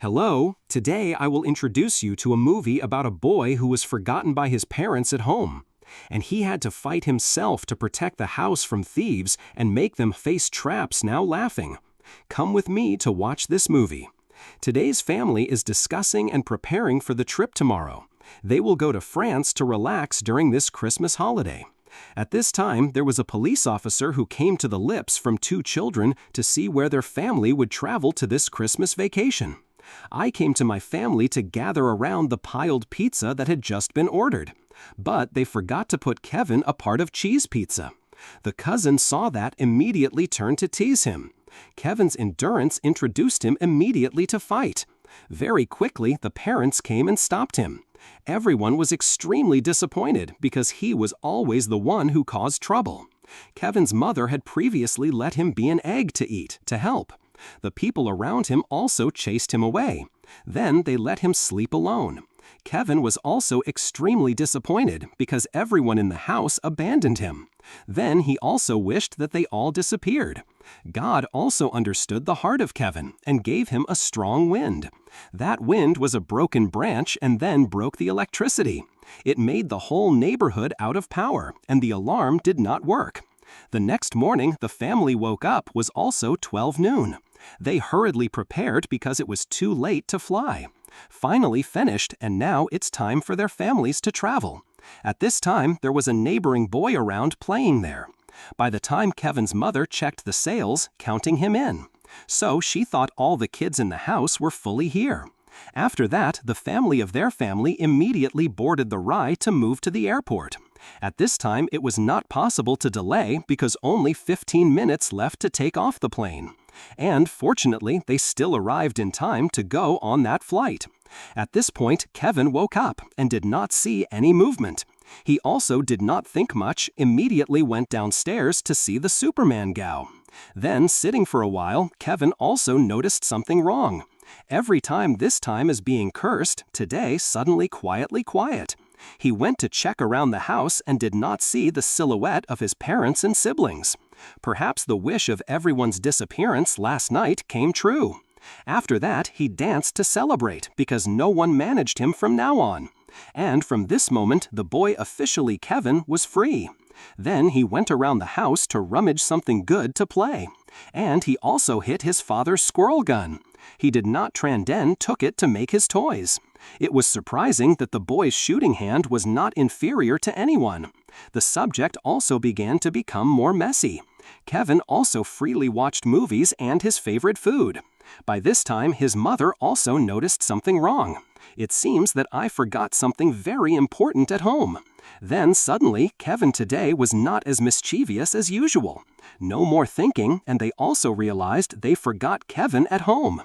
Hello, today I will introduce you to a movie about a boy who was forgotten by his parents at home. And he had to fight himself to protect the house from thieves and make them face traps now laughing. Come with me to watch this movie. Today's family is discussing and preparing for the trip tomorrow. They will go to France to relax during this Christmas holiday. At this time, there was a police officer who came to the lips from two children to see where their family would travel to this Christmas vacation. I came to my family to gather around the piled pizza that had just been ordered. But they forgot to put Kevin a part of cheese pizza. The cousin saw that immediately turned to tease him. Kevin's endurance introduced him immediately to fight. Very quickly, the parents came and stopped him. Everyone was extremely disappointed because he was always the one who caused trouble. Kevin's mother had previously let him be an egg to eat, to help. The people around him also chased him away. Then they let him sleep alone. Kevin was also extremely disappointed because everyone in the house abandoned him. Then he also wished that they all disappeared. God also understood the heart of Kevin and gave him a strong wind. That wind was a broken branch and then broke the electricity. It made the whole neighborhood out of power, and the alarm did not work. The next morning, the family woke up was also 12 noon. They hurriedly prepared because it was too late to fly. Finally finished, and now it's time for their families to travel. At this time, there was a neighboring boy around playing there. By the time Kevin's mother checked the sales, counting him in. So she thought all the kids in the house were fully here. After that, the family of their family immediately boarded the ride to move to the airport. At this time, it was not possible to delay because only 15 minutes left to take off the plane. And fortunately, they still arrived in time to go on that flight. At this point, Kevin woke up and did not see any movement. He also did not think much, immediately went downstairs to see the Superman gal. Then, sitting for a while, Kevin also noticed something wrong. Every time this time is being cursed, today suddenly quietly quiet. He went to check around the house and did not see the silhouette of his parents and siblings. Perhaps the wish of everyone's disappearance last night came true. After that, he danced to celebrate because no one managed him from now on. And from this moment, the boy officially Kevin was free. Then he went around the house to rummage something good to play. And he also hit his father's squirrel gun. He did not took it to make his toys. It was surprising that the boy's shooting hand was not inferior to anyone. The subject also began to become more messy. Kevin also freely watched movies and his favorite food. By this time, his mother also noticed something wrong. It seems that I forgot something very important at home. Then suddenly, Kevin today was not as mischievous as usual. No more thinking, and they also realized they forgot Kevin at home.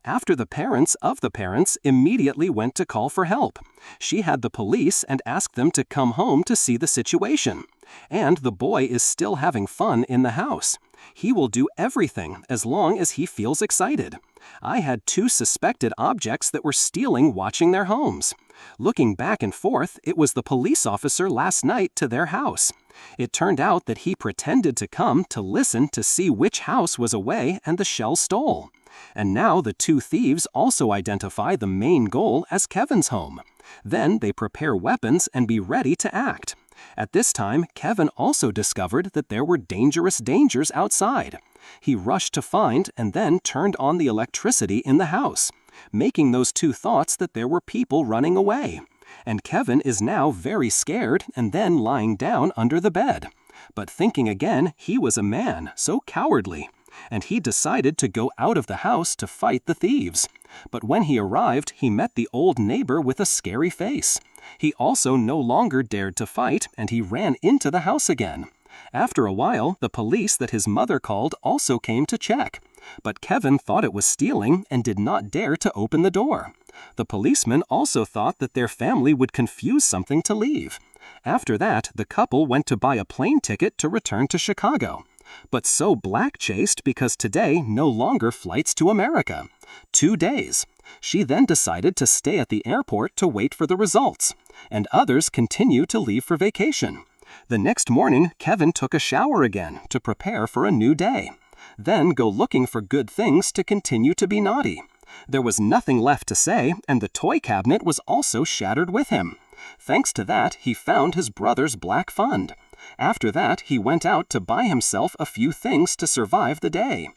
After the parents of the parents immediately went to call for help. She had the police and asked them to come home to see the situation. And the boy is still having fun in the house. He will do everything as long as he feels excited. I had two suspected objects that were stealing watching their homes. Looking back and forth, it was the police officer last night to their house. It turned out that he pretended to come to listen to see which house was away and the shell stole. And now the two thieves also identify the main goal as Kevin's home. Then they prepare weapons and be ready to act. At this time, Kevin also discovered that there were dangers outside. He rushed to find and then turned on the electricity in the house, making those two thoughts that there were people running away. And Kevin is now very scared and then lying down under the bed. But thinking again, he was a man, so cowardly. And he decided to go out of the house to fight the thieves. But when he arrived, he met the old neighbor with a scary face. He also no longer dared to fight, and he ran into the house again. After a while, the police that his mother called also came to check. But Kevin thought it was stealing and did not dare to open the door. The policeman also thought that their family would confuse something to leave. After that, the couple went to buy a plane ticket to return to Chicago. But so black-chased because today no longer flights to America. 2 days. She then decided to stay at the airport to wait for the results, and others continue to leave for vacation. The next morning, Kevin took a shower again to prepare for a new day. Then go looking for good things to continue to be naughty. There was nothing left to say, and the toy cabinet was also shattered with him. Thanks to that, he found his brother's black fund. After that, he went out to buy himself a few things to survive the day.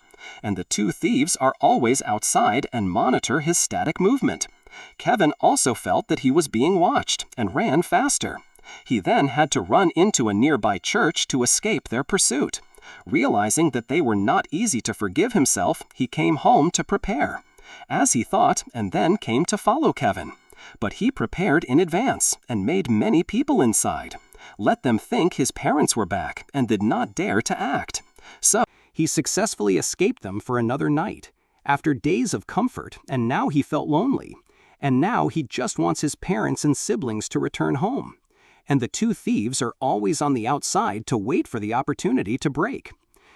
And the two thieves are always outside and monitor his static movement. Kevin also felt that he was being watched and ran faster. He then had to run into a nearby church to escape their pursuit. Realizing that they were not easy to forgive himself, he came home to prepare, as he thought, and then came to follow Kevin. But he prepared in advance and made many people inside. Let them think his parents were back and did not dare to act. So he successfully escaped them for another night, after days of comfort, and now he felt lonely. And now he just wants his parents and siblings to return home. And the two thieves are always on the outside to wait for the opportunity to break.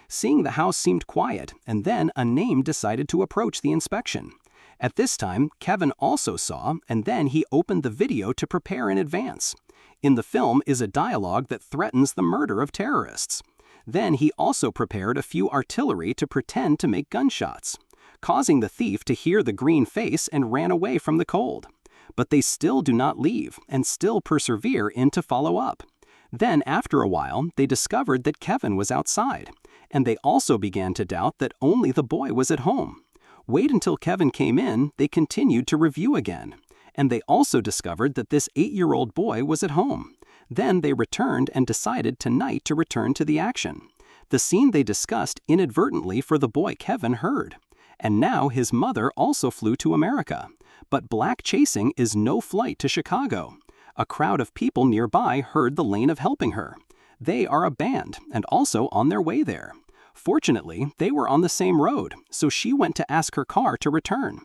Seeing the house seemed quiet, and then a name decided to approach the inspection. At this time, Kevin also saw, and then he opened the video to prepare in advance. In the film is a dialogue that threatens the murder of terrorists. Then he also prepared a few artillery to pretend to make gunshots, causing the thief to hear the green face and ran away from the cold. But they still do not leave and still persevere in to follow up. Then after a while, they discovered that Kevin was outside, and they also began to doubt that only the boy was at home. Wait until Kevin came in, they continued to review again, and they also discovered that this 8-year-old boy was at home. Then they returned and decided tonight to return to the action. The scene they discussed inadvertently for the boy Kevin heard. And now his mother also flew to America. But black chasing is no flight to Chicago. A crowd of people nearby heard the lane of helping her. They are a band and also on their way there. Fortunately, they were on the same road, so she went to ask her car to return.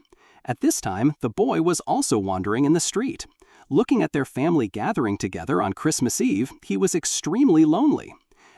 At this time, the boy was also wandering in the street. Looking at their family gathering together on Christmas Eve, he was extremely lonely.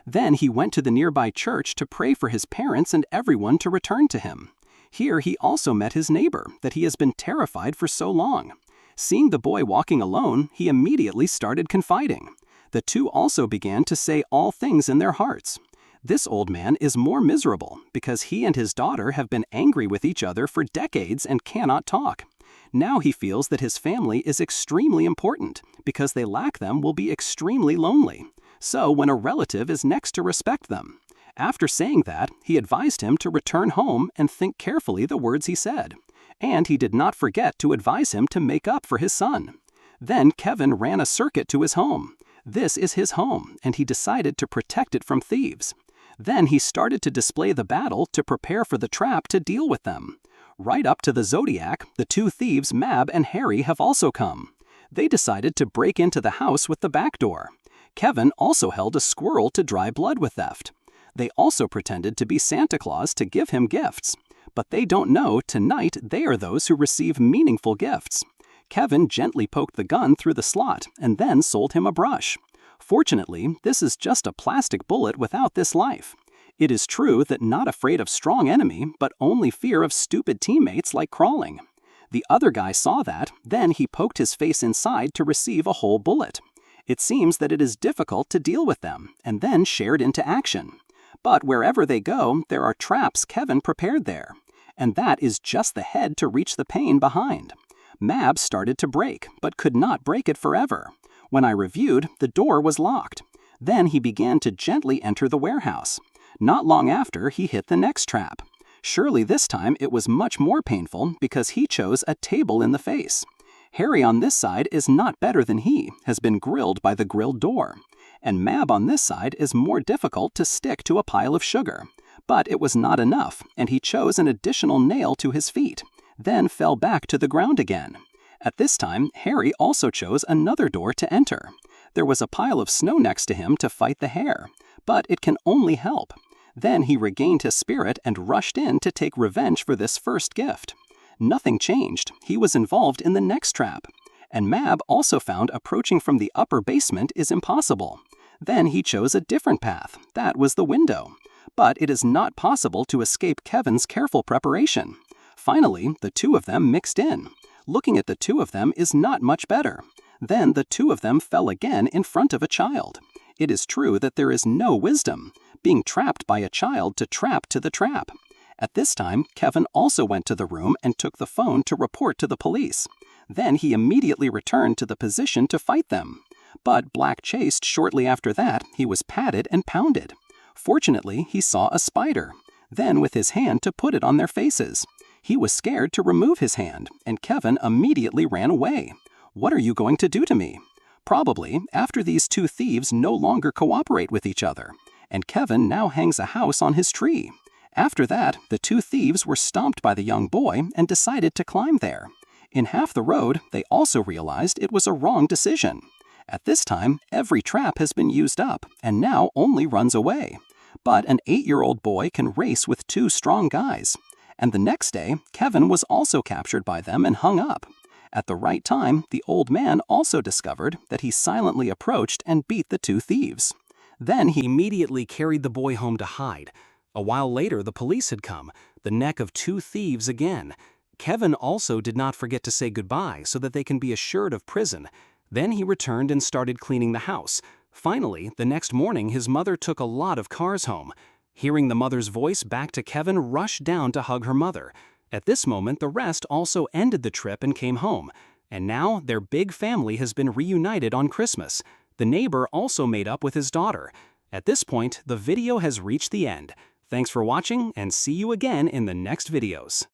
Then he went to the nearby church to pray for his parents and everyone to return to him. Here he also met his neighbor that he has been terrified for so long. Seeing the boy walking alone, he immediately started confiding. The two also began to say all things in their hearts. This old man is more miserable because he and his daughter have been angry with each other for decades and cannot talk. Now he feels that his family is extremely important because they lack them will be extremely lonely. So when a relative is next to respect them. After saying that, he advised him to return home and think carefully the words he said. And he did not forget to advise him to make up for his son. Then Kevin ran a circuit to his home. This is his home, and he decided to protect it from thieves. Then he started to display the battle to prepare for the trap to deal with them. Right up to the Zodiac, the two thieves Mab and Harry have also come. They decided to break into the house with the back door. Kevin also held a squirrel to dry blood with theft. They also pretended to be Santa Claus to give him gifts. But they don't know tonight they are those who receive meaningful gifts. Kevin gently poked the gun through the slot and then sold him a brush. Fortunately, this is just a plastic bullet without this life. It is true that not afraid of strong enemy, but only fear of stupid teammates like crawling. The other guy saw that, then he poked his face inside to receive a whole bullet. It seems that it is difficult to deal with them, and then shared into action. But wherever they go, there are traps Kevin prepared there. And that is just the head to reach the pain behind. Mab started to break, but could not break it forever. When I reviewed, the door was locked. Then he began to gently enter the warehouse. Not long after, he hit the next trap. Surely this time it was much more painful because he chose a table in the face. Harry on this side is not better than he, has been grilled by the grilled door. And Mab on this side is more difficult to stick to a pile of sugar. But it was not enough, and he chose an additional nail to his feet, then fell back to the ground again. At this time, Harry also chose another door to enter. There was a pile of snow next to him to fight the hare, but it can only help. Then he regained his spirit and rushed in to take revenge for this first gift. Nothing changed. He was involved in the next trap. And Mab also found approaching from the upper basement is impossible. Then he chose a different path. That was the window. But it is not possible to escape Kevin's careful preparation. Finally, the two of them mixed in. Looking at the two of them is not much better. Then the two of them fell again in front of a child. It is true that there is no wisdom, being trapped by a child to trap to the trap. At this time, Kevin also went to the room and took the phone to report to the police. Then he immediately returned to the position to fight them. But Black chased shortly after that. He was patted and pounded. Fortunately, he saw a spider. Then with his hand to put it on their faces. He was scared to remove his hand, and Kevin immediately ran away. "What are you going to do to me?" Probably after these two thieves no longer cooperate with each other, and Kevin now hangs a house on his tree. After that, the two thieves were stopped by the young boy and decided to climb there. In half the road, they also realized it was a wrong decision. At this time, every trap has been used up and now only runs away. But an 8-year-old boy can race with two strong guys. And the next day, Kevin was also captured by them and hung up. At the right time, the old man also discovered that he silently approached and beat the two thieves. Then he immediately carried the boy home to hide. A while later, the police had come, the neck of two thieves again. Kevin also did not forget to say goodbye so that they can be assured of prison. Then he returned and started cleaning the house. Finally, the next morning, his mother took a lot of cars home. Hearing the mother's voice back to Kevin, rushed down to hug her mother. At this moment, the rest also ended the trip and came home. And now their big family has been reunited on Christmas. The neighbor also made up with his daughter. At this point, the video has reached the end. Thanks for watching and see you again in the next videos.